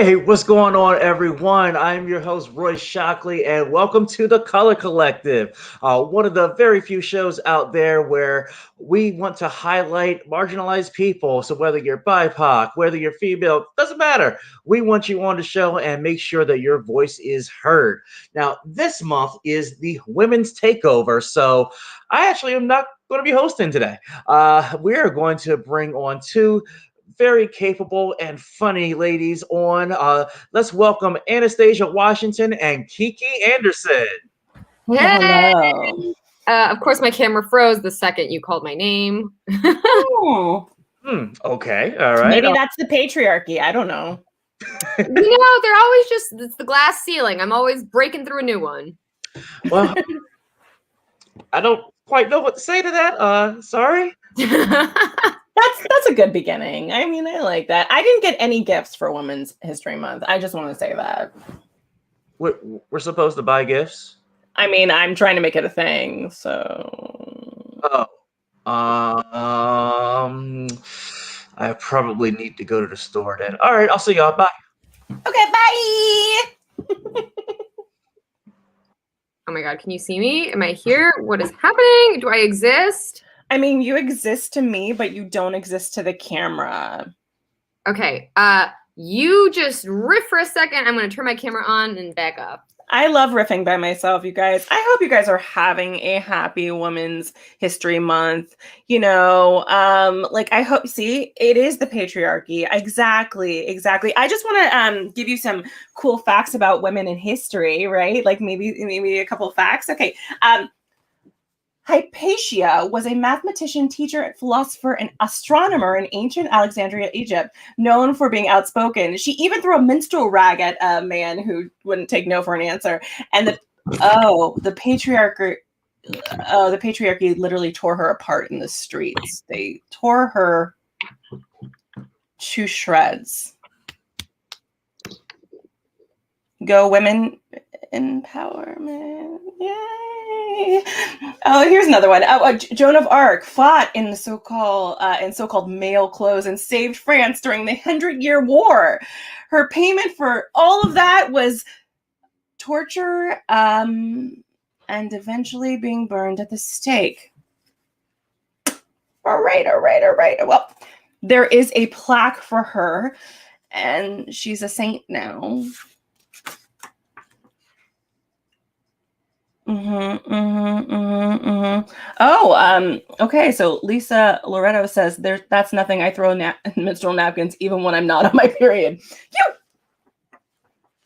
Hey, what's going on, everyone? I'm your host, Roy Shockley, and welcome to the Color Collective, one of the very few shows out there where we want to highlight marginalized people. So whether you're BIPOC, whether you're female, doesn't matter. We want you on the show and make sure that your voice is heard. Now, this month is the Women's Takeover, so I actually am not going to be hosting today. We're going to bring on two very capable and funny ladies on. Let's welcome Anastasia Washington and Kiki Anderson. Hey! Hello. Of course, my camera froze the second you called my name. Oh, Okay, all right. maybe that's the patriarchy. I don't know. They're always it's the glass ceiling. I'm always breaking through a new one. Well, I don't quite know what to say to that. Sorry. That's a good beginning. I mean, I like that. I didn't get any gifts for Women's History Month. I just want to say that. We're supposed to buy gifts? I mean, I'm trying to make it a thing, so. Oh. I probably need to go to the store then. All right, I'll see y'all. Bye. Okay, bye! Oh my God, can you see me? Am I here? What is happening? Do I exist? I mean, you exist to me, but you don't exist to the camera. Okay, you just riff for a second. I'm going to turn my camera on and back up. I love riffing by myself, you guys. I hope you guys are having a happy Women's History Month. I hope, see, it is the patriarchy. Exactly. I just want to give you some cool facts about women in history, right? Like maybe a couple of facts. Okay. Hypatia was a mathematician, teacher, philosopher, and astronomer in ancient Alexandria, Egypt, known for being outspoken. She even threw a minstrel rag at a man who wouldn't take no for an answer. And the patriarchy literally tore her apart in the streets. They tore her to shreds. Go women empowerment. Yay. Oh, here's another one. Joan of Arc fought in the so-called male clothes and saved France during the 100-Year War. Her payment for all of that was torture and eventually being burned at the stake. All right. Well, there is a plaque for her, and she's a saint now. Oh, okay. So Lisa Loretto says that's nothing. I throw menstrual napkins even when I'm not on my period.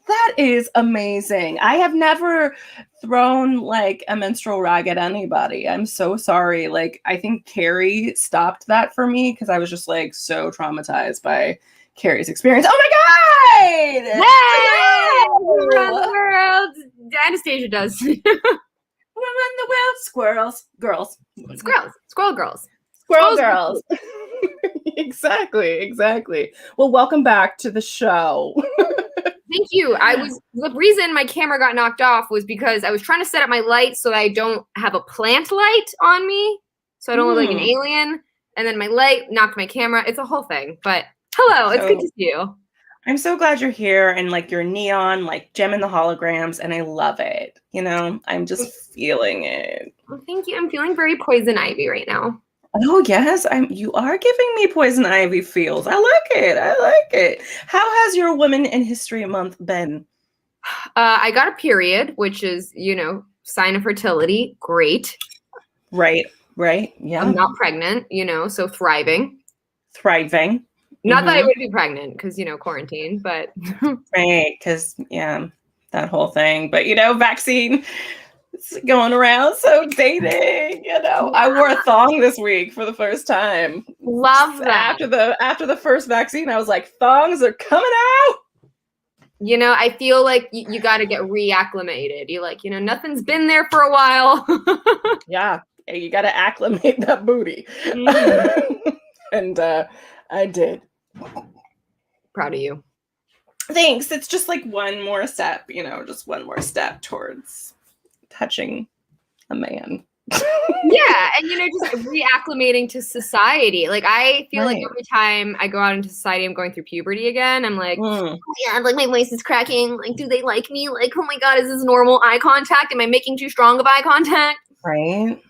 That is amazing. I have never thrown like a menstrual rag at anybody. I'm so sorry. Like, I think Carrie stopped that for me because I was just like so traumatized by Carrie's experience. Oh my God! Hey! Around the world. Anastasia does. We're in the world, squirrels, girls. Squirrel girls. Squirrel girls. Exactly. Well, welcome back to the show. Thank you. The reason my camera got knocked off was because I was trying to set up my light so that I don't have a plant light on me, so I don't look like an alien. And then my light knocked my camera. It's a whole thing. But hello, it's good to see you. I'm so glad you're here, and like you're neon, like gem in the holograms, and I love it. I'm just feeling it. Well, thank you. I'm feeling very poison ivy right now. Oh yes, you are giving me poison ivy feels. I like it. How has your Women in History Month been? I got a period, which is, sign of fertility. Great. Right. Yeah. I'm not pregnant, so thriving. Not that I would be pregnant because, quarantine, but. Right, because, that whole thing. But, vaccine is going around, so dating, I wore a thong this week for the first time. Love that. After the first vaccine, I was like, thongs are coming out. I feel like you got to get reacclimated. You're like, nothing's been there for a while. Yeah, you got to acclimate that booty. And I did. Proud of you. Thanks. It's just like one more step, just one more step towards touching a man. Yeah, and just reacclimating to society. Like I feel like Right. every time I go out into society, I'm going through puberty again. I'm like, Mm. oh yeah, like my voice is cracking. Like, do they like me? Like, oh my god, is this normal eye contact? Am I making too strong of eye contact? Right.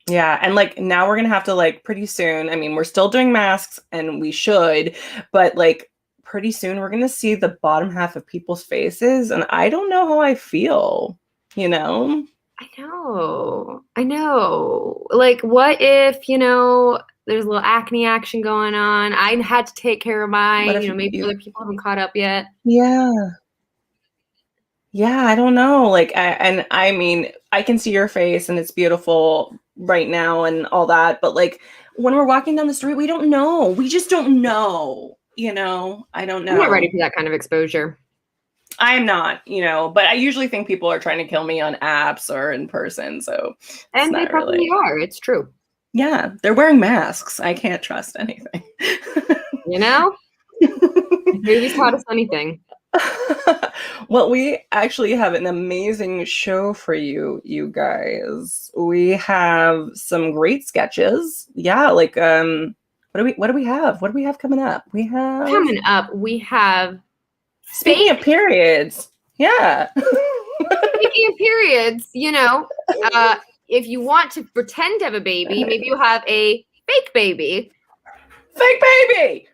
Yeah, and like now we're gonna have to like pretty soon. I mean, we're still doing masks, and we should, but like pretty soon we're gonna see the bottom half of people's faces, and I don't know how I feel. You know. I know. Like, what if, there's a little acne action going on? I had to take care of mine. What if Maybe other people haven't caught up yet. Yeah. Yeah, I don't know. Like, I mean, I can see your face and it's beautiful right now and all that. But like, when we're walking down the street, we don't know. We just don't know. I don't know. I'm not ready for that kind of exposure. I'm not, but I usually think people are trying to kill me on apps or in person. So, and they probably are. It's true. Yeah, they're wearing masks. I can't trust anything. Movies taught us anything. Well, we actually have an amazing show for you guys. We have some great sketches. Yeah, like what do we have? What do we have coming up? We have Speaking of periods. Yeah. Speaking of periods, if you want to pretend to have a baby, maybe you have a fake baby. Fake baby!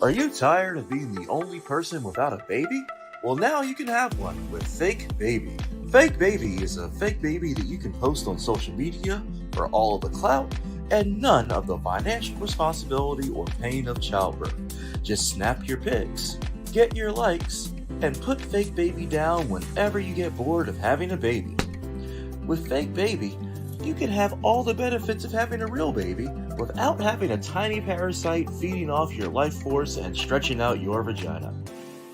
Are you tired of being the only person without a baby? Well, now you can have one with Fake Baby. Fake Baby is a fake baby that you can post on social media for all of the clout and none of the financial responsibility or pain of childbirth. Just snap your pics, get your likes, and put Fake Baby down whenever you get bored of having a baby. With Fake Baby, you can have all the benefits of having a real baby without having a tiny parasite feeding off your life force and stretching out your vagina.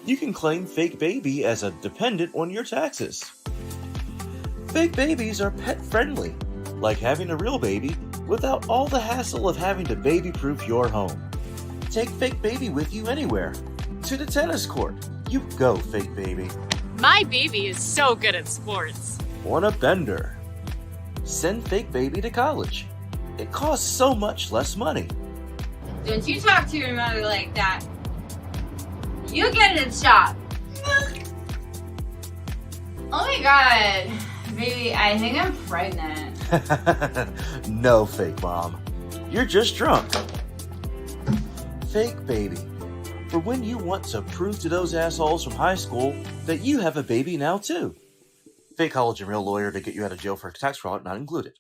You can claim Fake Baby as a dependent on your taxes. Fake babies are pet friendly, like having a real baby without all the hassle of having to baby-proof your home. Take Fake Baby with you anywhere. To the tennis court. You go, Fake Baby. My baby is so good at sports. On a bender. Send Fake Baby to college. It costs so much less money. Don't you talk to your mother like that. You get it shot. Oh my god. Baby, I think I'm pregnant. No, Fake Mom. You're just drunk. Fake Baby. For when you want to prove to those assholes from high school that you have a baby now too. Fake college and real lawyer to get you out of jail for tax fraud not included.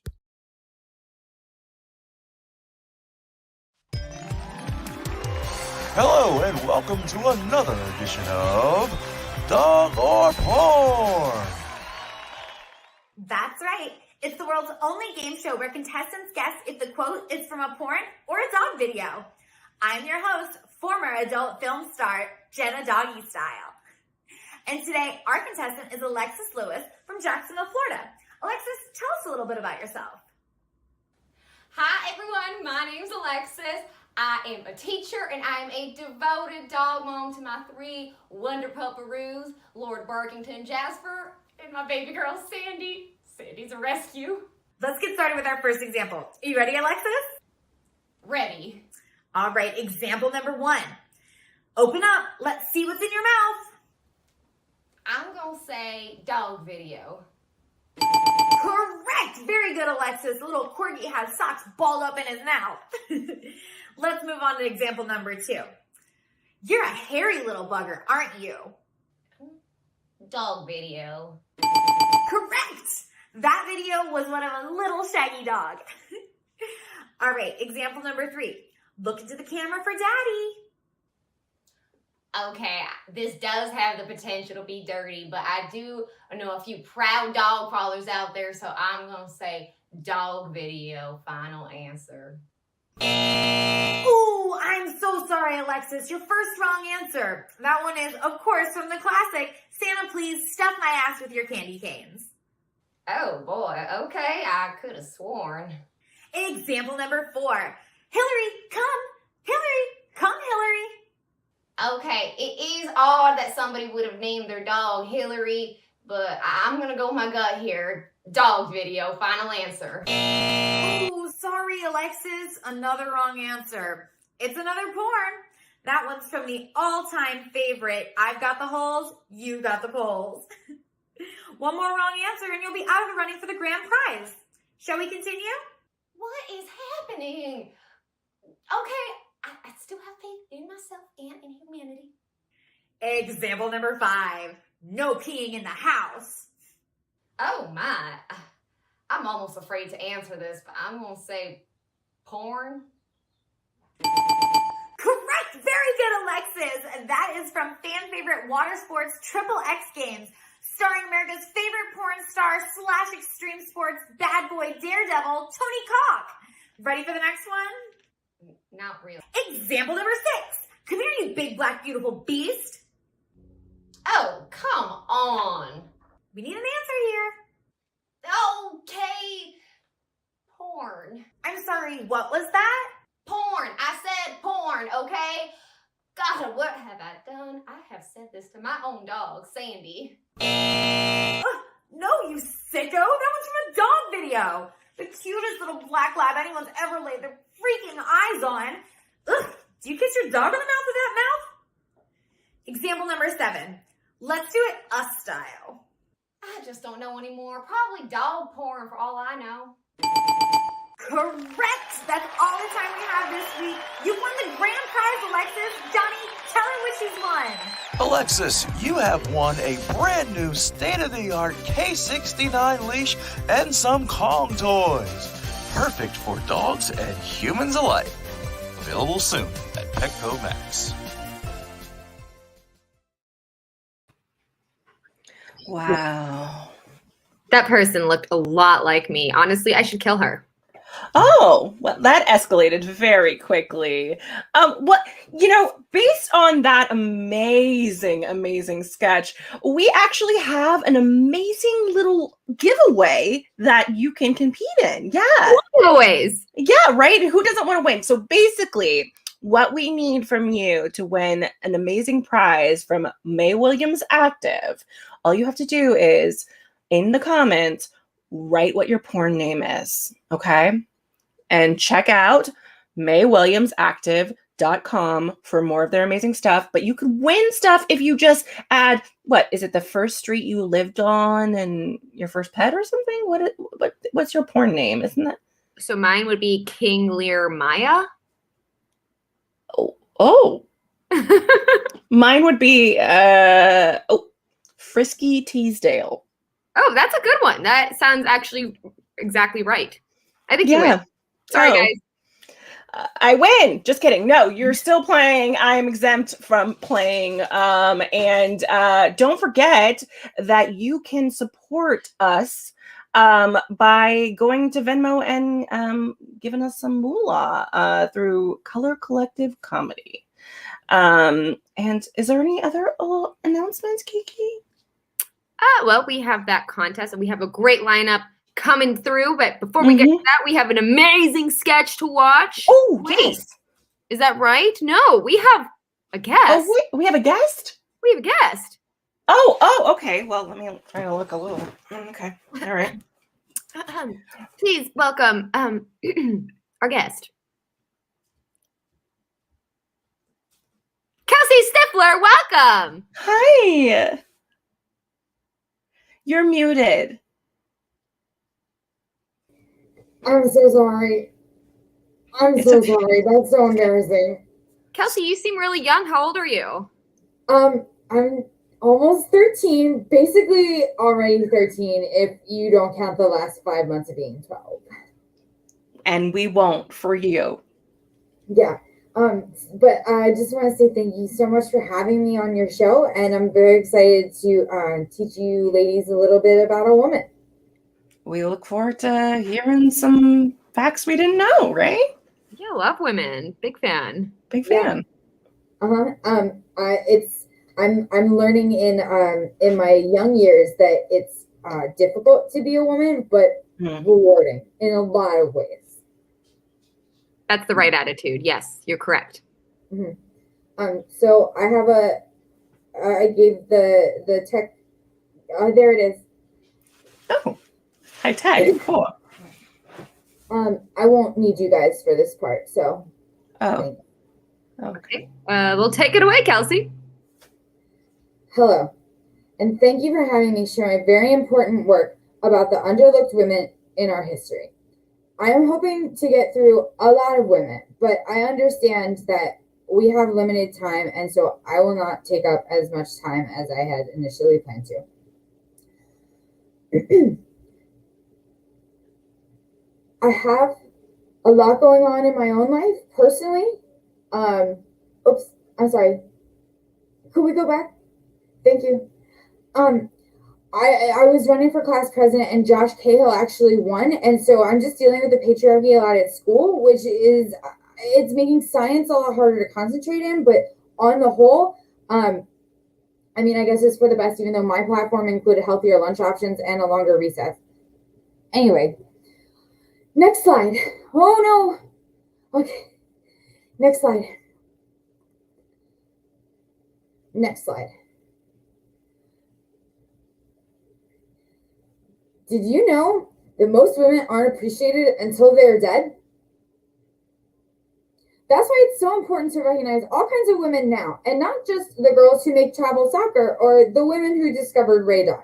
Hello and welcome to another edition of Dog or Porn. That's right. It's the world's only game show where contestants guess if the quote is from a porn or a dog video. I'm your host, former adult film star, Jenna Doggy Style. And today, our contestant is Alexis Lewis from Jacksonville, Florida. Alexis, tell us a little bit about yourself. Hi everyone, my name's Alexis. I am a teacher and I am a devoted dog mom to my 3 wonder pupperoos, Lord Barkington Jasper, and my baby girl Sandy. Sandy's a rescue. Let's get started with our first example. Are you ready, Alexis? Ready. All right, example number 1. Open up, let's see what's in your mouth. I'm gonna say dog video. Correct! Very good, Alexis. The little corgi has socks balled up in his mouth. Let's move on to example number 2. You're a hairy little bugger, aren't you? Dog video. Correct! That video was one of a little shaggy dog. All right, example number 3. Look into the camera for daddy. Okay, this does have the potential to be dirty, but I do know a few proud dog fathers out there, so I'm gonna say dog video. Final answer. Ooh, I'm so sorry, Alexis. Your first wrong answer. That one is, of course, from the classic, Santa, please stuff my ass with your candy canes. Oh boy, okay, I could have sworn. Example number 4. Hillary, come. Hillary, come, Hillary. Okay, it is odd that somebody would have named their dog Hillary, but I'm gonna go with my gut here. Dog video, final answer. Oh, sorry, Alexis. Another wrong answer. It's another porn. That one's from the all-time favorite. I've got the holes, you got the poles. One more wrong answer and you'll be out of the running for the grand prize. Shall we continue? What is happening? Okay, I still have faith in myself and in humanity. Example number 5. No peeing in the house. Oh my. I'm almost afraid to answer this, but I'm gonna say porn. Correct! Very good, Alexis! That is from fan favorite water sports Triple X Games, starring America's favorite porn star / extreme sports bad boy daredevil, Tony Cock. Ready for the next one? Not really. Example number 6. Come here, you big black beautiful beast. Oh, come on. We need an answer here. Okay. Porn. I'm sorry, what was that? Porn. I said porn, okay? God, what have I done? I have said this to my own dog, Sandy. No, you sicko. That one's from a dog video. The cutest little black lab anyone's ever laid their freaking eyes on. Ugh, do you kiss your dog on the mouth with that mouth? Example number 7. Let's do it us style. I just don't know anymore. Probably dog porn for all I know. Correct! That's all the time we have this week. You won the grand prize, Alexis. Johnny, tell her what she's won. Alexis, you have won a brand new state-of-the-art K69 leash and some Kong toys. Perfect for dogs and humans alike. Available soon at Petco Max. Wow. That person looked a lot like me. Honestly, I should kill her. Oh, well, that escalated very quickly. Based on that amazing sketch, we actually have an amazing little giveaway that you can compete in. Yeah. Giveaways. Yeah, right? Who doesn't want to win? So basically, what we need from you to win an amazing prize from May Williams Active, all you have to do is, in the comments, write what your porn name is, okay? And check out maywilliamsactive.com for more of their amazing stuff. But you could win stuff if you just add, what, is it the first street you lived on and your first pet or something? What's your porn name? Isn't that? So mine would be King Lear Maya. Oh. Mine would be Frisky Teasdale. Oh, that's a good one. That sounds actually exactly right. I think you win. Sorry, guys. I win. Just kidding. No, you're still playing. I am exempt from playing. And don't forget that you can support us by going to Venmo and giving us some moolah through Color Collective Comedy. And is there any other announcements, Kiki? Well, we have that contest and we have a great lineup coming through. But before we get to that, we have an amazing sketch to watch. Oh, wait. yes. Is that right? No, we have a guest. Oh, wait, we have a guest? We have a guest. Oh, okay. Well, let me try to look a little. Okay. All right. Please welcome our guest. Kelsey Stifler, welcome. Hi. You're muted. I'm so sorry. I'm so sorry. That's so embarrassing. Kelsey, you seem really young. How old are you? I'm almost 13, basically already 13 if you don't count the last 5 months of being 12. And we won't for you. Yeah. But I just want to say thank you so much for having me on your show, and I'm very excited to teach you ladies a little bit about a woman. We look forward to hearing some facts we didn't know, right? Yeah, love women. Big fan. Big fan. Yeah. I'm learning in my young years that it's difficult to be a woman, but rewarding in a lot of ways. That's the right attitude. Yes, you're correct. So I have I gave the tech There it is. Oh, high tech. Cool. I won't need you guys for this part, so. Oh. Okay. We'll take it away, Kelsey. Hello, and thank you for having me share my very important work about the underlooked women in our history. I am hoping to get through a lot of women, but I understand that we have limited time, and so I will not take up as much time as I had initially planned to. I have a lot going on in my own life personally. Oops, I'm sorry. Could we go back? Thank you. I was running for class president and Josh Cahill actually won. And so I'm just dealing with the patriarchy a lot at school, which is, it's making science a lot harder to concentrate in. But on the whole, I mean, I guess it's for the best, even though my platform included healthier lunch options and a longer recess. Anyway, next slide. Oh no. Okay. Next slide. Next slide. Did you know that most women aren't appreciated until they're dead? That's why it's so important to recognize all kinds of women now, and not just the girls who make travel soccer or the women who discovered radon.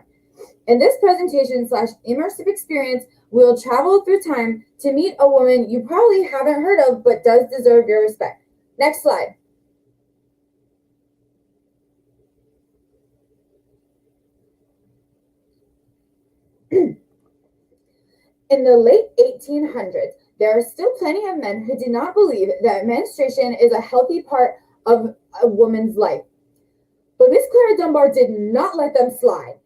In this presentation / immersive experience, we'll travel through time to meet a woman you probably haven't heard of but does deserve your respect. Next slide. In the late 1800s, there are still plenty of men who do not believe that menstruation is a healthy part of a woman's life. But Miss Clara Dunbar did not let them slide.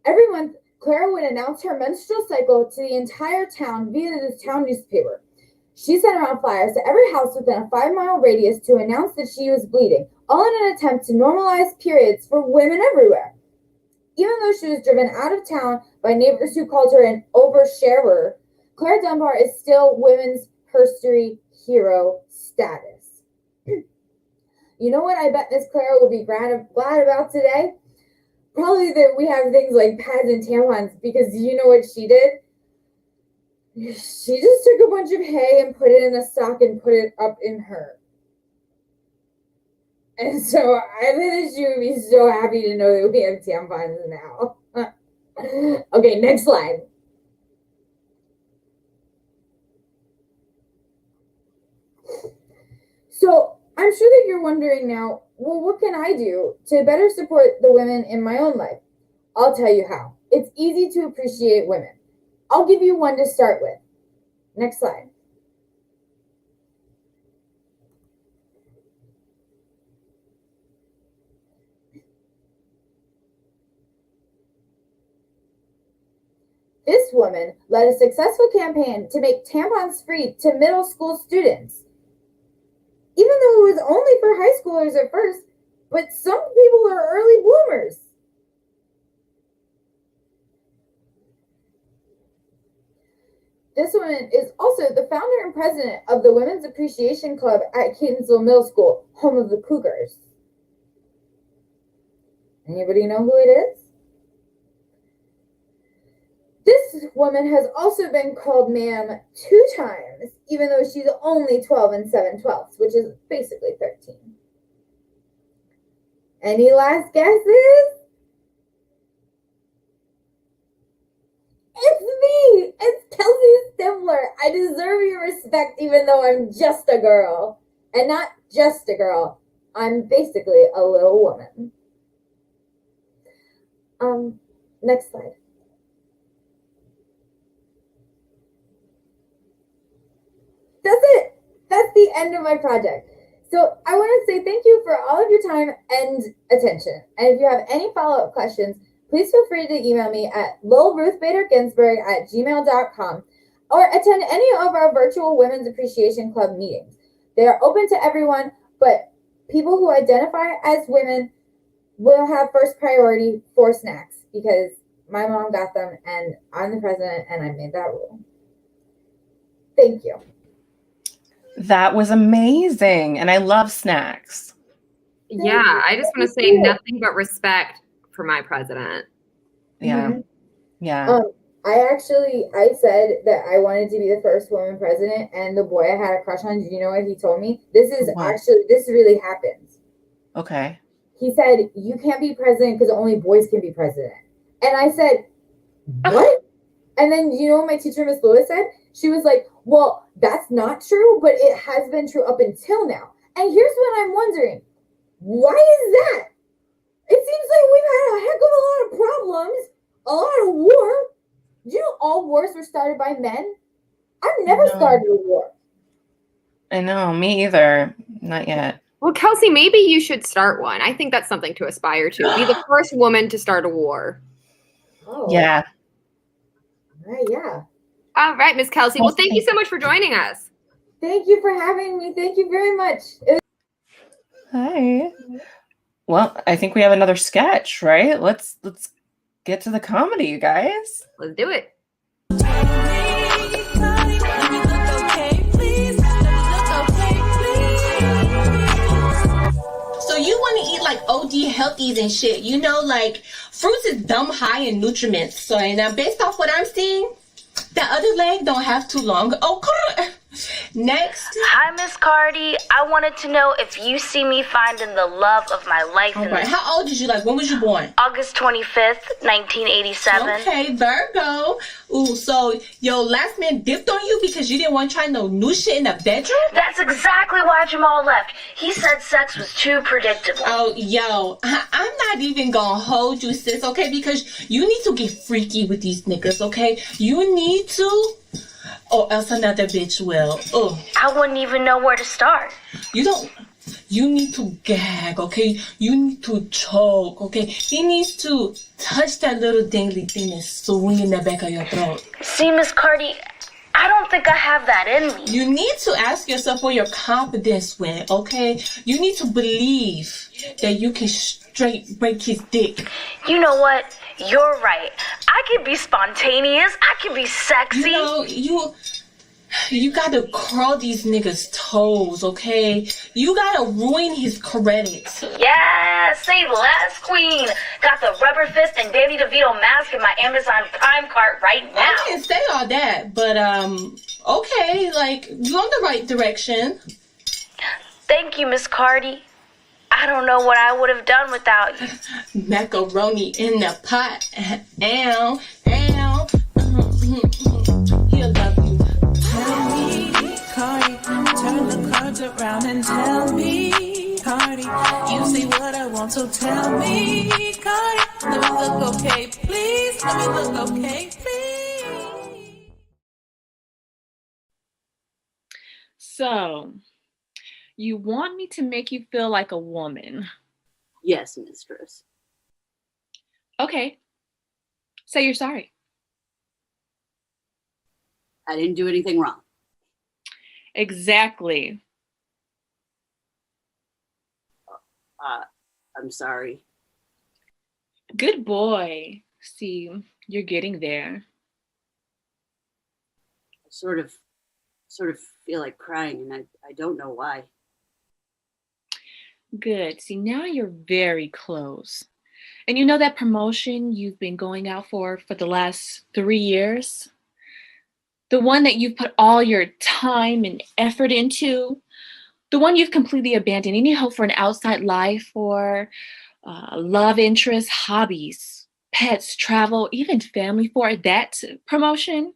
Every month, Clara would announce her menstrual cycle to the entire town via the town newspaper. She sent around flyers to every house within a 5-mile radius to announce that she was bleeding, all in an attempt to normalize periods for women everywhere. Even though she was driven out of town by neighbors who called her an oversharer, Clara Dunbar is still women's history hero status. You know what I bet Miss Clara will be glad about today? Probably that we have things like pads and tampons, because you know what she did? She just took a bunch of hay and put it in a sock and put it up in her. And so I bet that she would be so happy to know that we have tampons now. Okay, next slide. So I'm sure that you're wondering now, well, what can I do to better support the women in my own life? I'll tell you how. It's easy to appreciate women. I'll give you one to start with. Next slide. This woman led a successful campaign to make tampons free to middle school students. Even though it was only for high schoolers at first, but some people are early bloomers. This woman is also the founder and president of the Women's Appreciation Club at Catonsville Middle School, home of the Cougars. Anybody know who it is? This woman has also been called ma'am 2 times, even though she's only 12 and 7/12, which is basically 13. Any last guesses? It's me! It's Kelsey Stimler! I deserve your respect even though I'm just a girl. And not just a girl. I'm basically a little woman. Next slide. That's it. That's the end of my project. So I want to say thank you for all of your time and attention. And if you have any follow-up questions, please feel free to email me at lilruthbaderginsburg@gmail.com or attend any of our virtual Women's Appreciation Club meetings. They are open to everyone, but people who identify as women will have first priority for snacks because my mom got them and I'm the president and I made that rule. Thank you. That was amazing. And I love snacks. Yeah, I just want to say nothing but respect for my president. Yeah. Mhm. Yeah. I said that I wanted to be the first woman president, and the boy I had a crush on, do you know what he told me? This What? really happens. Okay. He said, you can't be president because only boys can be president. And I said, what? And then you know what my teacher, Miss Lewis, said? She was like, well, that's not true, but it has been true up until now. And here's what I'm wondering. Why is that? It seems like we've had a heck of a lot of problems, a lot of war. Do you know all wars were started by men? I've never started a war. I know, me either. Not yet. Well, Kelsey, maybe you should start one. I think that's something to aspire to. Be the first woman to start a war. Oh. Yeah. Right, yeah. All right, Miss Kelsey. Well, thank you so much for joining us. Thank you for having me. Thank you very much. Hi. Well, I think we have another sketch, right? Let's get to the comedy, you guys. Let's do it. So you want to eat like OD healthies and shit, you know, like fruits is dumb high in nutriments. So and based off what I'm seeing, the other leg don't have too long. Oh, next. Hi, Miss Cardi. I wanted to know if you see me finding the love of my life. All right. How old is you? Like, when was you born? August 25th, 1987. Okay, Virgo. Ooh, so your last man dipped on you because you didn't want to try no new shit in the bedroom? That's exactly why Jamal left. He said sex was too predictable. Oh, yo, I'm not even gonna hold you, sis, okay? Because you need to get freaky with these niggas, okay? You need to, or else another bitch will. Oh, I wouldn't even know where to start. You need to gag, okay? You need to choke, okay? He needs to touch that little dangly thing and swing in the back of your throat. See, Miss Cardi, I don't think I have that in me. You need to ask yourself where your confidence went, okay? You need to believe that you can straight break his dick. You know what? You're right. I can be spontaneous. I can be sexy. You know, you gotta curl these niggas' toes, okay? You gotta ruin his credit. Yeah, say less, queen. Got the rubber fist and Danny DeVito mask in my Amazon Prime cart right now. I didn't say all that, but okay, like, you're on the right direction. Thank you, Miss Cardi. I don't know what I would have done without you. Macaroni in the pot. Ow, ow. He'll love you. Tell me, Cardi, turn the cards around and tell me, Cardi, you say what I want, so tell me, Cardi, let me look okay, please, let me look okay, please. So, you want me to make you feel like a woman? Yes, mistress. Okay. Say you're sorry. I didn't do anything wrong. Exactly. I'm sorry. Good boy. See, you're getting there. I sort of feel like crying, and I don't know why. Good. See, now you're very close. And you know that promotion you've been going out for the last 3 years? The one that you've put all your time and effort into? The one you've completely abandoned any hope for an outside life or love interests, hobbies, pets, travel, even family for that promotion?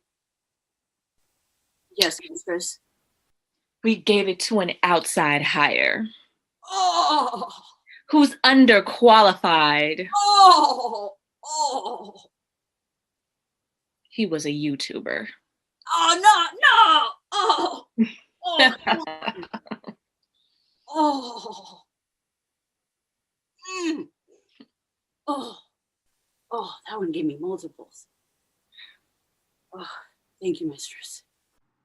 Yes, mistress. We gave it to an outside hire. Oh! Who's underqualified. Oh! Oh! He was a YouTuber. Oh, no! Oh! Oh! Oh! Mm. Oh! Oh, that one gave me multiples. Oh, thank you, mistress.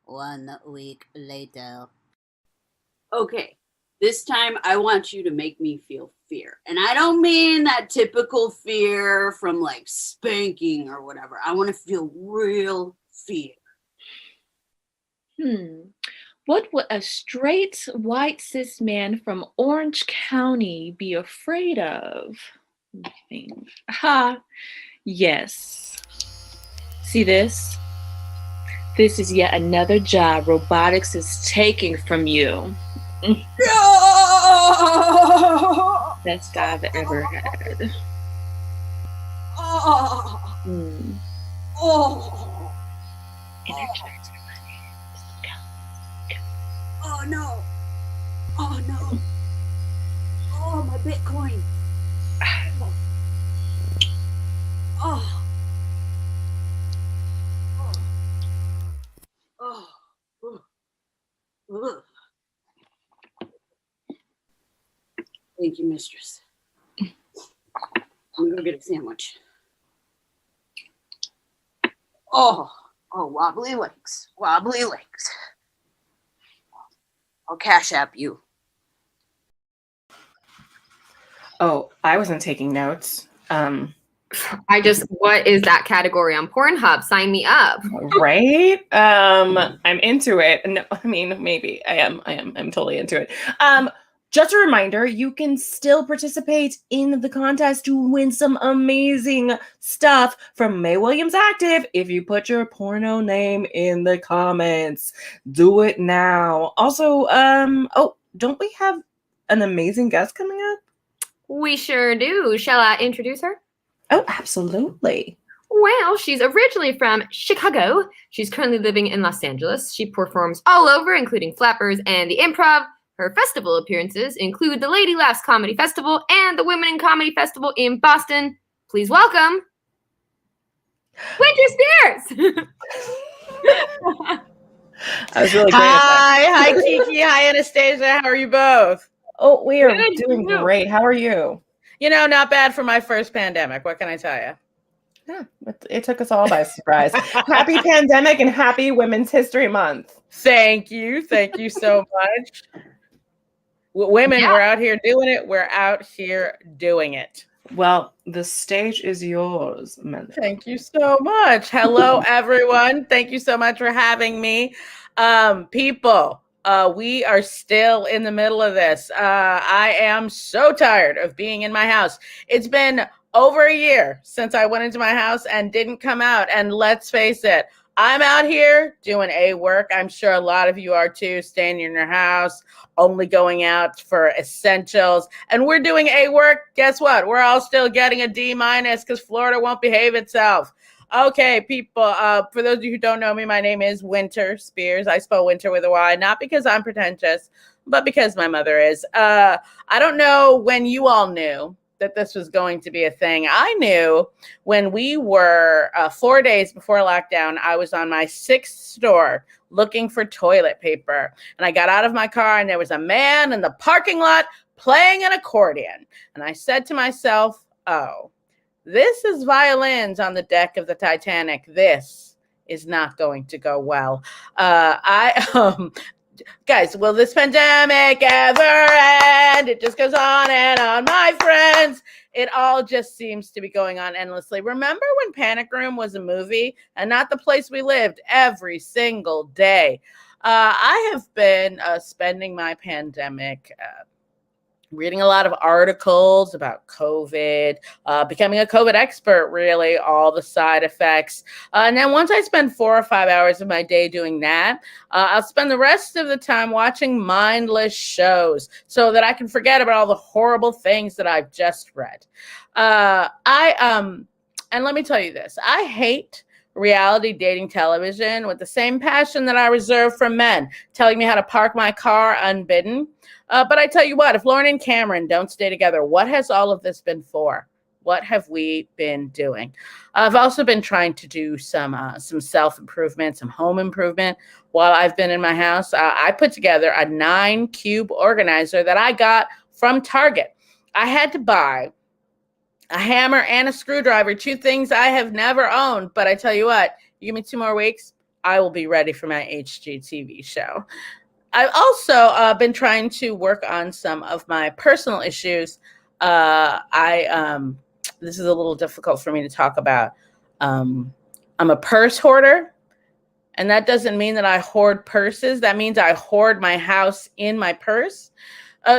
1 week later. Okay, this time I want you to make me feel fear. And I don't mean that typical fear from like spanking or whatever. I want to feel real fear. What would a straight white cis man from Orange County be afraid of? Let me think. Yes. See this? This is yet another job robotics is taking from you. Best job I've ever had. Energizer Bunny. Oh no. Oh no. Oh, my Bitcoin. Oh. Oh. Ugh. Thank you, mistress. I'm gonna go get a sandwich. Oh, wobbly legs. Wobbly legs. I'll cash app you. Oh, I wasn't taking notes. What is that category on Pornhub? Sign me up. Right? I'm into it. No, I mean, maybe I am. I'm totally into it. Just a reminder, you can still participate in the contest to win some amazing stuff from May Williams Active if you put your porno name in the comments. Do it now. Also, don't we have an amazing guest coming up? We sure do. Shall I introduce her? Oh, absolutely. Well, she's originally from Chicago. She's currently living in Los Angeles. She performs all over, including Flappers and the Improv. Her festival appearances include the Lady Laughs Comedy Festival and the Women in Comedy Festival in Boston. Please welcome Winter Spears. I was really great. Hi, Kiki. Hi, Anastasia. How are you both? Oh, we are doing great. How are you? You know, not bad for my first pandemic. What can I tell you? Yeah, it took us all by surprise. Happy pandemic and happy Women's History Month. Thank you. Thank you so much. Women, we're out here doing it. We're out here doing it. Well, the stage is yours, Amanda. Thank you so much. Hello, everyone. Thank you so much for having me. People, we are still in the middle of this. I am so tired of being in my house. It's been over a year since I went into my house and didn't come out. And let's face it, I'm out here doing A work. I'm sure a lot of you are too, staying in your house, only going out for essentials. And we're doing A work. Guess what? We're all still getting a D- because Florida won't behave itself. Okay, people, for those of you who don't know me, my name is Winter Spears. I spell winter with a Y, not because I'm pretentious, but because my mother is. I don't know when you all knew that this was going to be a thing. I knew when we were 4 days before lockdown, I was on my 6th store looking for toilet paper. And I got out of my car and there was a man in the parking lot playing an accordion. And I said to myself, oh, this is violins on the deck of the Titanic. This is not going to go well. Guys, will this pandemic ever end? It just goes on and on, my friends. It all just seems to be going on endlessly. Remember when Panic Room was a movie and not the place we lived every single day? I have been spending my pandemic reading a lot of articles about COVID, becoming a COVID expert, really, all the side effects. And then once I spend 4 or 5 hours of my day doing that, I'll spend the rest of the time watching mindless shows so that I can forget about all the horrible things that I've just read. And let me tell you this, I hate reality dating television with the same passion that I reserve for men, telling me how to park my car unbidden. But I tell you what, if Lauren and Cameron don't stay together, what has all of this been for? What have we been doing? I've also been trying to do some self-improvement, some home improvement while I've been in my house. I put together a 9-cube organizer that I got from Target. I had to buy a hammer and a screwdriver, 2 things I have never owned. But I tell you what, you give me 2 more weeks, I will be ready for my HGTV show. I've also been trying to work on some of my personal issues. This is a little difficult for me to talk about. I'm a purse hoarder, and that doesn't mean that I hoard purses. That means I hoard my house in my purse.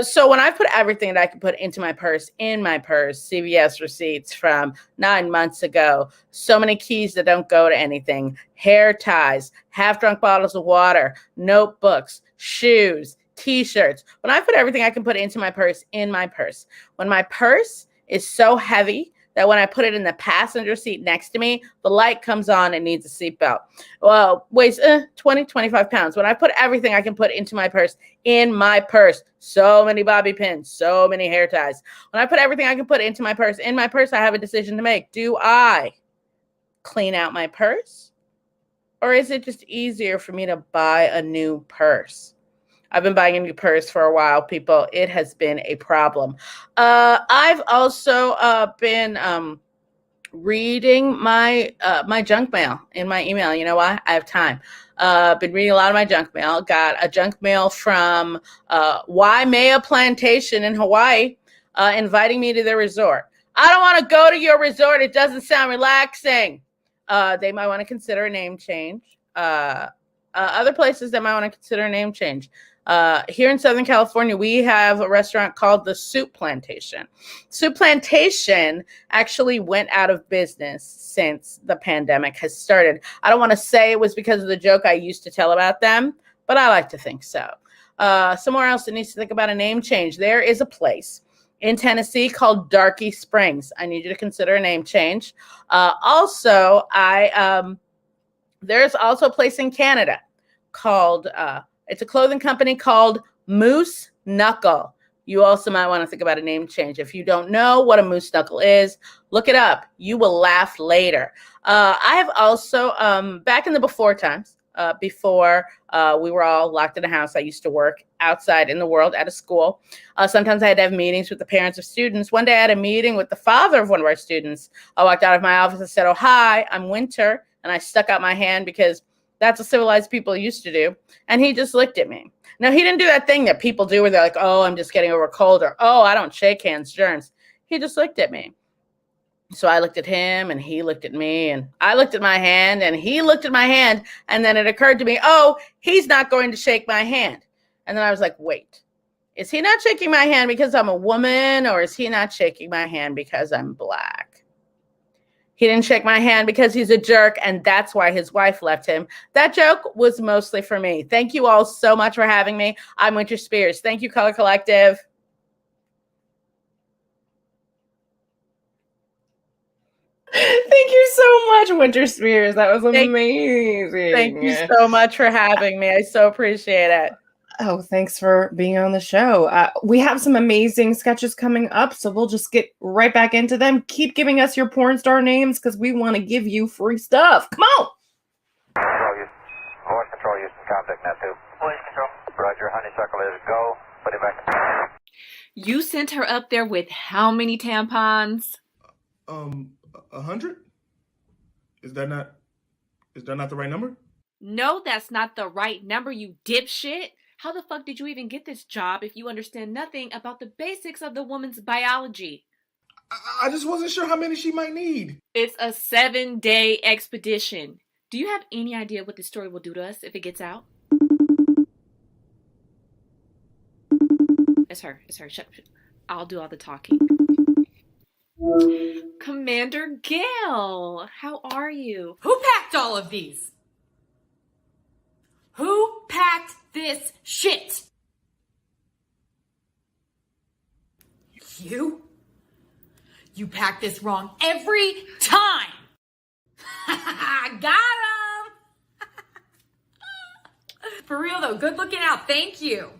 So when I put everything that I can put into my purse, in my purse, CVS receipts from 9 months ago, so many keys that don't go to anything, hair ties, half-drunk bottles of water, notebooks, shoes, T-shirts. When I put everything I can put into my purse, in my purse. When my purse is so heavy that when I put it in the passenger seat next to me, the light comes on and needs a seatbelt. Well, weighs 20, 25 pounds. When I put everything I can put into my purse, in my purse, so many bobby pins, so many hair ties. When I put everything I can put into my purse, in my purse, I have a decision to make. Do I clean out my purse? Or is it just easier for me to buy a new purse? I've been buying a new purse for a while, people. It has been a problem. I've also been reading my my junk mail in my email. You know why? I have time. Been reading a lot of my junk mail. Got a junk mail from Waimea Plantation in Hawaii, inviting me to their resort. I don't want to go to your resort. It doesn't sound relaxing. They might want to consider a name change. Other places that might want to consider a name change. Here in Southern California, we have a restaurant called the Soup Plantation. Soup Plantation actually went out of business since the pandemic has started. I don't want to say it was because of the joke I used to tell about them, but I like to think so. Somewhere else that needs to think about a name change. There is a place in Tennessee called Darky Springs. I need you to consider a name change. There's also a place in Canada called... it's a clothing company called Moose Knuckle. You also might want to think about a name change. If you don't know what a moose knuckle is, look it up. You will laugh later. I have also, back in the before times, before we were all locked in a house, I used to work outside in the world at a school. Sometimes I had to have meetings with the parents of students. One day I had a meeting with the father of one of our students. I walked out of my office and said, "Oh, hi, I'm Winter." And I stuck out my hand because that's what civilized people used to do. And he just looked at me. Now, he didn't do that thing that people do where they're like, "Oh, I'm just getting over a cold," or "Oh, I don't shake hands, germs." He just looked at me. So I looked at him and he looked at me and I looked at my hand and he looked at my hand. And then it occurred to me, oh, he's not going to shake my hand. And then I was like, wait, is he not shaking my hand because I'm a woman, or is he not shaking my hand because I'm Black? He didn't shake my hand because he's a jerk, and that's why his wife left him. That joke was mostly for me. Thank you all so much for having me. I'm Winter Spears. Thank you, Color Collective. Thank you so much, Winter Spears. That was amazing. Thank you so much for having me. I so appreciate it. Oh, thanks for being on the show. We have some amazing sketches coming up, so we'll just get right back into them. Keep giving us your porn star names because we want to give you free stuff. Come on. Voice control, use contact net 2. Voice control. Roger, honeysuckle is go. Put it back. You sent her up there with how many tampons? 100? Is that not the right number? No, that's not the right number, you dipshit. How the fuck did you even get this job if you understand nothing about the basics of the woman's biology? I just wasn't sure how many she might need. It's a 7-day expedition. Do you have any idea what this story will do to us if it gets out? It's her. Shut. I'll do all the talking. Commander Gale, how are you? Who packed all of these? Who packed this shit? You? You pack this wrong every time. Got him. For real though, good looking out. Thank you.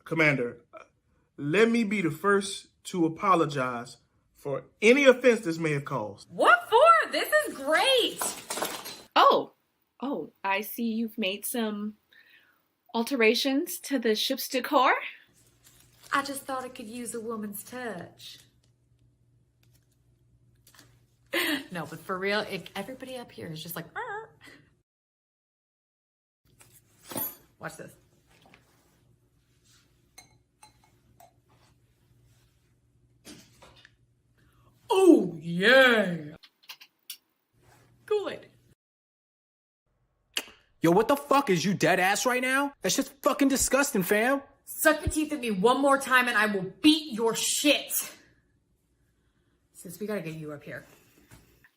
Commander, let me be the first to apologize for any offense this may have caused. What for? This is great. Oh, I see you've made some alterations to the ship's decor. I just thought it could use a woman's touch. No, but for real, everybody up here is just like, watch this. Oh, yeah. Good. Yo, what the fuck? Is you dead ass right now? That's just fucking disgusting, fam. Suck your teeth at me one more time and I will beat your shit. Sis, we gotta get you up here.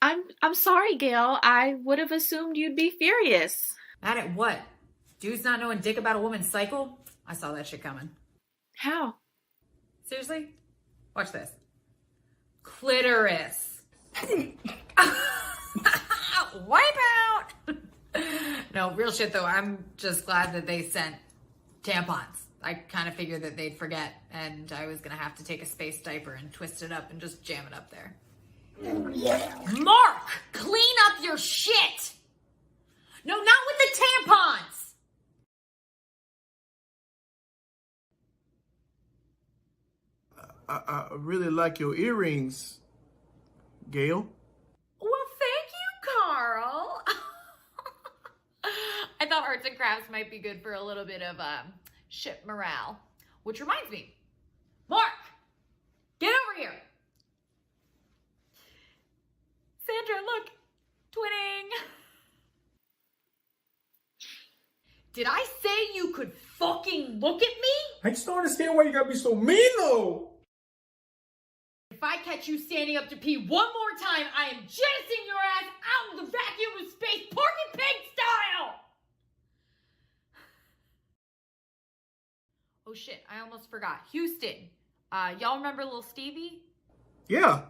I'm sorry, Gail. I would have assumed you'd be furious. Mad at what? Dudes not knowing dick about a woman's cycle? I saw that shit coming. How? Seriously? Watch this. Clitoris. Wipe out! No, real shit though. I'm just glad that they sent tampons. I kind of figured that they'd forget and I was gonna have to take a space diaper and twist it up and just jam it up there. Mark! Clean up your shit! No, not with the tampons! I really like your earrings, Gail. Well, thank you, Carl. I thought arts and crafts might be good for a little bit of ship morale. Which reminds me, Mark, get over here. Sandra, look, twinning. Did I say you could fucking look at me? I just don't understand why you gotta be so mean, though. If I catch you standing up to pee one more time, I am jettisoning your ass out of the vacuum of space, Porky Pig style! Oh shit, I almost forgot. Houston, y'all remember little Stevie? Yeah.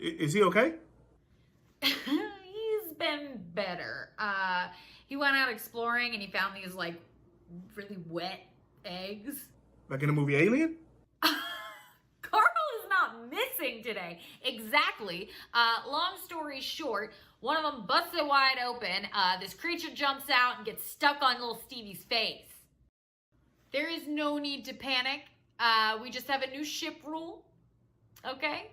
Is he okay? He's been better. He went out exploring and he found these like really wet eggs. Like in the movie Alien? Carl is not missing today. Exactly. Long story short, one of them busted wide open. This creature jumps out and gets stuck on little Stevie's face. There is no need to panic. We just have a new ship rule. Okay?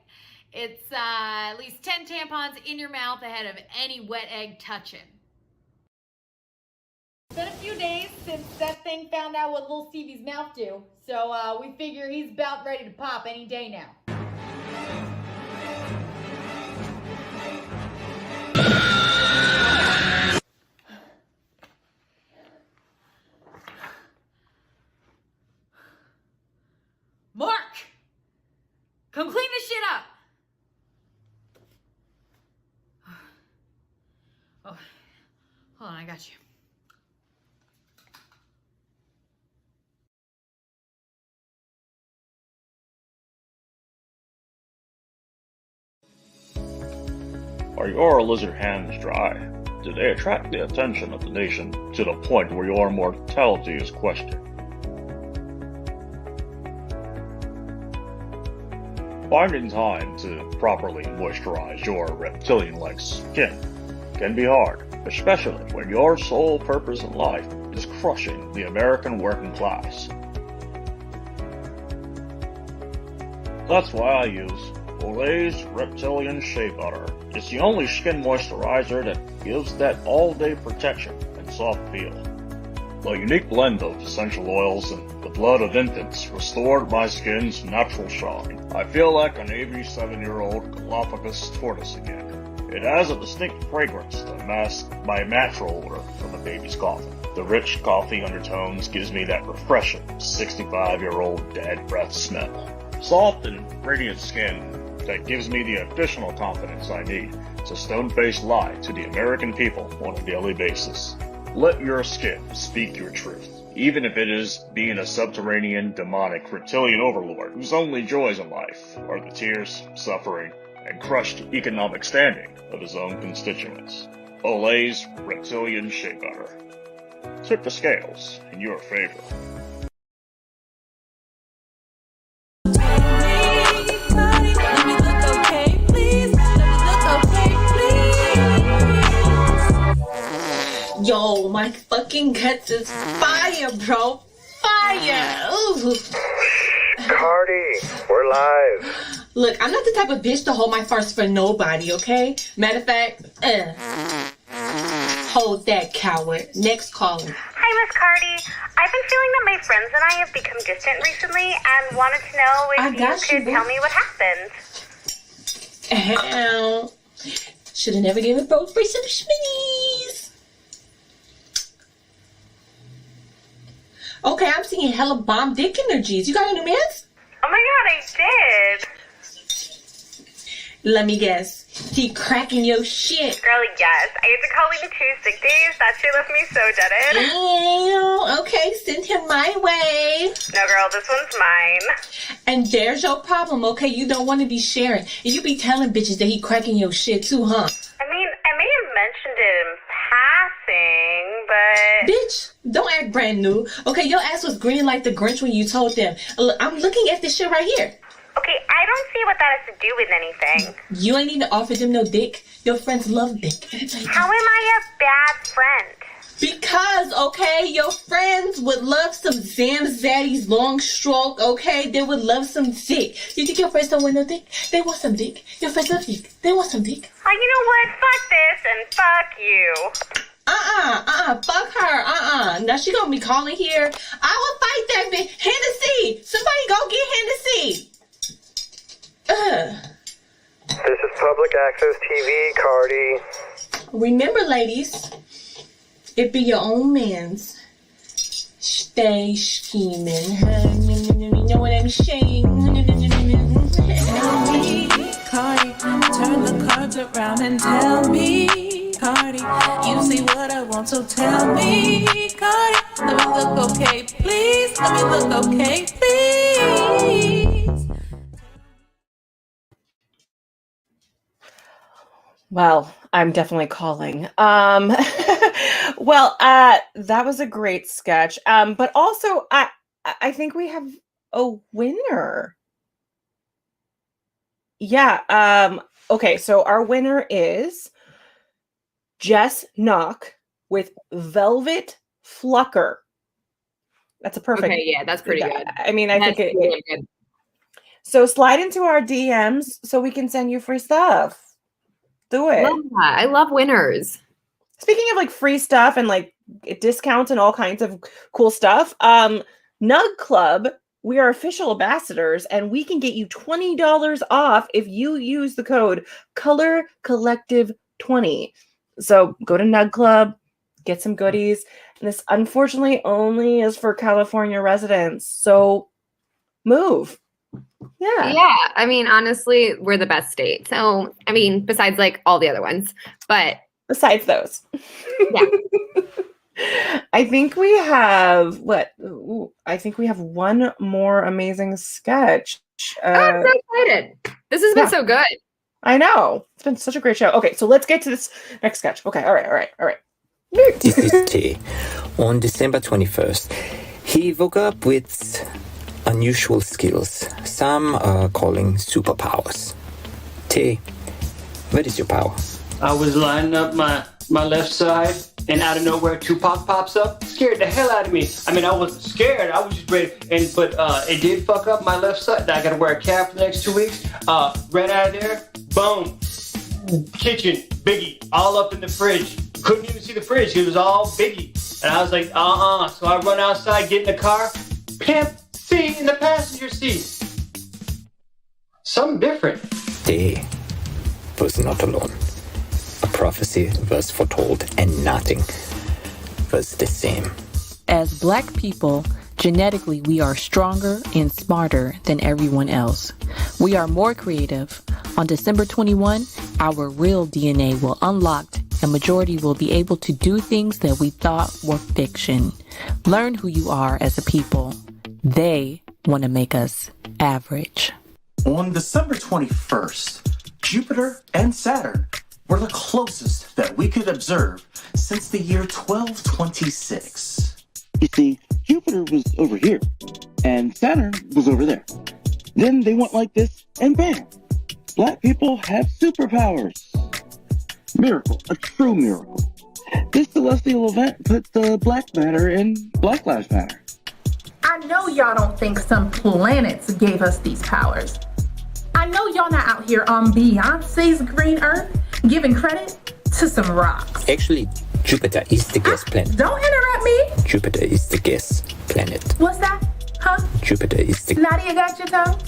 It's at least 10 tampons in your mouth ahead of any wet egg touching. It's been a few days since that thing found out what little Stevie's mouth do, so we figure he's about ready to pop any day now. Mark! Come clean this shit up! Oh, hold on, I got you. Are your lizard hands dry? Do they attract the attention of the nation to the point where your mortality is questioned? Finding time to properly moisturize your reptilian-like skin can be hard, especially when your sole purpose in life is crushing the American working class. That's why I use Olay's Reptilian Shea Butter. It's the only skin moisturizer that gives that all-day protection and soft feel. The unique blend of essential oils and the blood of infants restored my skin's natural shine. I feel like an 87-year-old Galapagos tortoise again. It has a distinct fragrance that masks my natural odor from a baby's coffin. The rich coffee undertones gives me that refreshing 65-year-old dead breath smell. Soft and radiant skin that gives me the additional confidence I need to stone-face lie to the American people on a daily basis. Let your skin speak your truth, even if it is being a subterranean, demonic, reptilian overlord whose only joys in life are the tears, suffering, and crushed economic standing of his own constituents. Olay's Reptilian Shea Butter. Tip the scales in your favor. Yo, my fucking guts is fire, bro. Fire. Ooh. Cardi, we're live. Look, I'm not the type of bitch to hold my farts for nobody, okay? Matter of fact, hold that, coward. Next caller. Hi, Miss Cardi. I've been feeling that my friends and I have become distant recently and wanted to know if you could tell me what happened. Should have never given bro free some schmitties. Okay, I'm seeing hella bomb dick energies. You got any mans? Oh my god, I did. Let me guess. He cracking your shit. Girl, yes. I had to call in 2 sick days. That shit left me so deaded. Ew, okay, send him my way. No, girl, this one's mine. And there's your problem, okay? You don't want to be sharing. And you be telling bitches that he cracking your shit too, huh? I mean, I may have mentioned it in passing, but... Bitch, don't act brand new. Okay, your ass was green like the Grinch when you told them. Look, I'm looking at this shit right here. Okay, I don't see what that has to do with anything. You ain't even offered them no dick. Your friends love dick. How am I a bad friend? Because, okay, your friends would love some Zam Zaddy's long stroke, okay? They would love some dick. You think your friends don't want no dick? They want some dick. Your friends love dick. They want some dick. Oh, you know what? Fuck this and fuck you. Fuck her, Now she gonna be calling here. I will fight that bitch. Hennessy! Somebody go get Hennessy! This is Public Access TV, Cardi. Remember, ladies, it be your own man's. Stay scheming. You know what I'm saying? Tell me, Cardi, turn the cards around and tell me, Cardi, you see what I want, so tell me, Cardi, let me look okay, please, let me look okay, please. Well, I'm definitely calling. That was a great sketch. But also, I think we have a winner. Yeah. Okay, so our winner is Jess Knock with Velvet Flucker. That's a perfect. Okay, yeah, that's pretty good. I mean, I That's think really good. So slide into our DMs so we can send you free stuff. Do it. Love that. I love winners. Speaking of like free stuff and like discounts and all kinds of cool stuff, Nug Club, we are official ambassadors and we can get you $20 off if you use the code Color Collective 20. So go to Nug Club, get some goodies. And this unfortunately only is for California residents. So move. Yeah. Yeah. I mean, honestly, we're the best state. So, I mean, besides like all the other ones, but besides those. Yeah. I think we have I think we have one more amazing sketch. I'm so excited. This has been so good. I know. It's been such a great show. Okay, so let's get to this next sketch. Okay, all right. This is T. On December 21st, he woke up with unusual skills. Some are calling superpowers. T, what is your power? I was lining up my left side, and out of nowhere, Tupac pops up. Scared the hell out of me. I mean, I wasn't scared. I was just ready. But it did fuck up my left side. I got to wear a cap for the next 2 weeks. Ran out of there. Boom. Kitchen. Biggie. All up in the fridge. Couldn't even see the fridge. It was all Biggie. And I was like, So I run outside, get in the car. Pimp C in the passenger seat. Something different. They was not alone. A prophecy was foretold and nothing was the same. As Black people, genetically we are stronger and smarter than everyone else. We are more creative. On December 21, our real DNA will unlock and majority will be able to do things that we thought were fiction. Learn who you are as a people. They want to make us average. On December 21st, Jupiter and Saturn were the closest that we could observe since the year 1226. You see, Jupiter was over here, and Saturn was over there. Then they went like this, and bam! Black people have superpowers. Miracle, a true miracle. This celestial event put the Black Matter in Black Lives Matter. I know y'all don't think some planets gave us these powers. I know y'all not out here on Beyonce's green earth giving credit to some rocks. Actually, Jupiter is the gas planet. Don't interrupt me. Jupiter is the gas planet. What's that? Huh? Jupiter is the... Nadia got your tongue?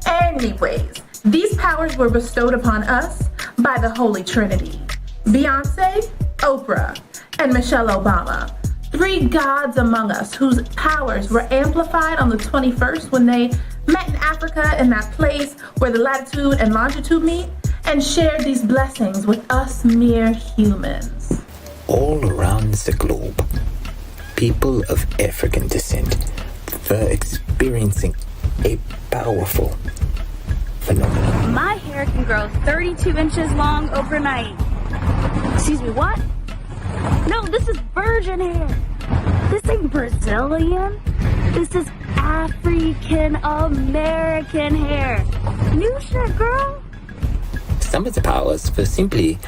Anyways, these powers were bestowed upon us by the Holy Trinity. Beyonce, Oprah, and Michelle Obama. Three gods among us whose powers were amplified on the 21st when they met in Africa in that place where the latitude and longitude meet and shared these blessings with us mere humans. All around the globe, people of African descent were experiencing a powerful phenomenon. My hair can grow 32 inches long overnight. Excuse me, what? No, this is virgin hair. This ain't Brazilian. This is African American hair. New shit, girl. Some of the powers were simply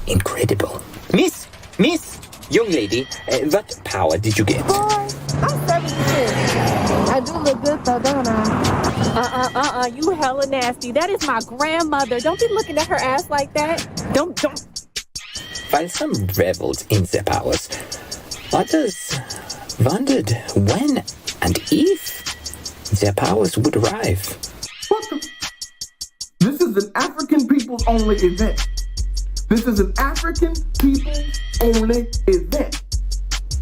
incredible. Miss, young lady, what power did you get? I'm 76. I do look good though, don't I? You hella nasty. That is my grandmother. Don't be looking at her ass like that. Don't. While some reveled in their powers, others wondered when and if their powers would arrive. What the? This is an African people's only event. This is an African people's only event.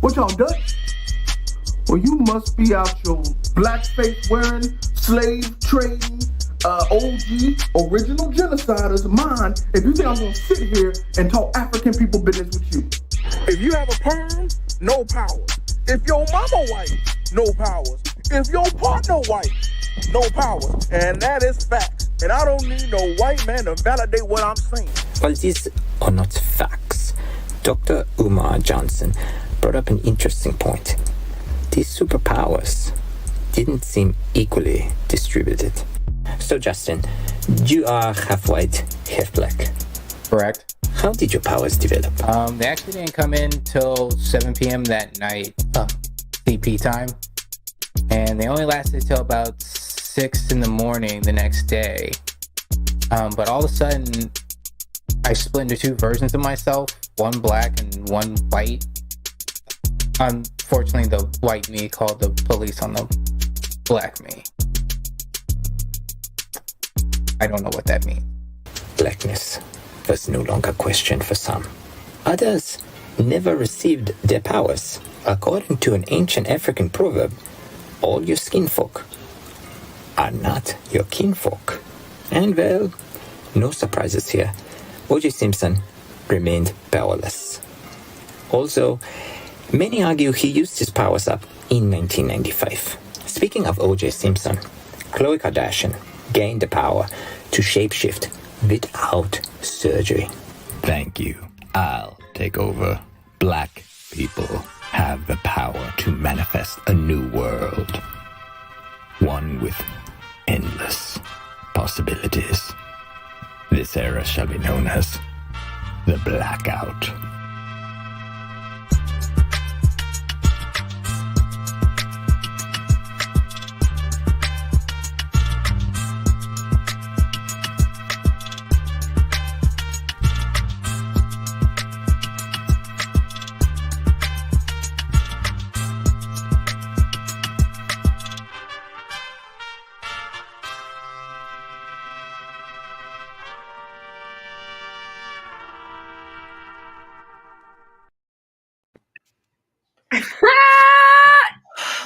What y'all Dutch? Well, you must be out your blackface wearing, slave trading, OG, original genociders mind if you think I'm gonna sit here and talk African people business with you. If you have a perm, no powers. If your mama white, no powers. If your partner white, no powers. And that is facts. And I don't need no white man to validate what I'm saying. While these are not facts, Dr. Umar Johnson brought up an interesting point. These superpowers didn't seem equally distributed. So Justin, you are half white, half black. Correct. How did your powers develop? They actually didn't come in till 7 p.m. that night, CP time. And they only lasted till about 6 in the morning the next day. But all of a sudden, I split into two versions of myself, one black and one white. Unfortunately, the white me called the police on the black me. I don't know what that means. Blackness was no longer a question for some. Others never received their powers. According to an ancient African proverb, all your skinfolk are not your kinfolk. And well, no surprises here. O.J. Simpson remained powerless. Also, many argue he used his powers up in 1995. Speaking of O.J. Simpson, Khloe Kardashian gained the power to shapeshift without surgery. Thank you. I'll take over. Black people have the power to manifest a new world. One with endless possibilities. This era shall be known as the Blackout.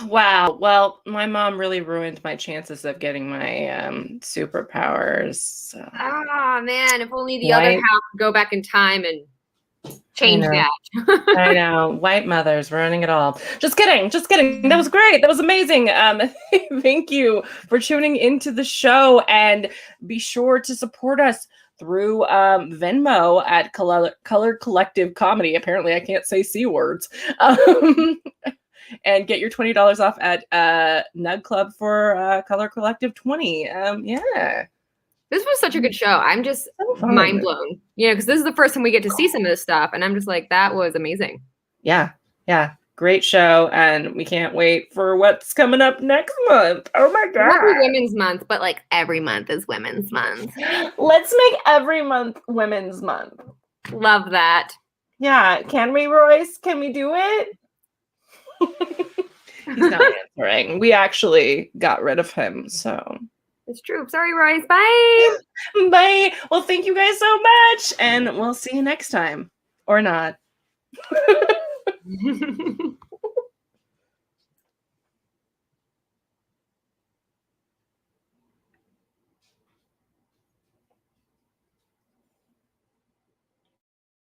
Wow. Well, my mom really ruined my chances of getting my superpowers. Ah, man, if only the other half could go back in time and change that. I know. White mothers ruining it all. Just kidding. That was great. That was amazing. Thank you for tuning into the show, and be sure to support us through Venmo at Color Collective Comedy. Apparently I can't say C words. And get your $20 off at Nug Club for Color Collective 20. Yeah. This was such a good show. I'm just mind blown. Because this is the first time we get to see some of this stuff, and I'm just like, that was amazing. Yeah. Great show, and we can't wait for what's coming up next month. Oh my god. It won't be Women's Month, but like every month is Women's Month. Let's make every month Women's Month. Love that. Yeah. Can we, Royce? Can we do it? He's not answering. We actually got rid of him, so it's true. Sorry, Royce. Bye. Bye. Well, thank you guys so much, and we'll see you next time. Or not.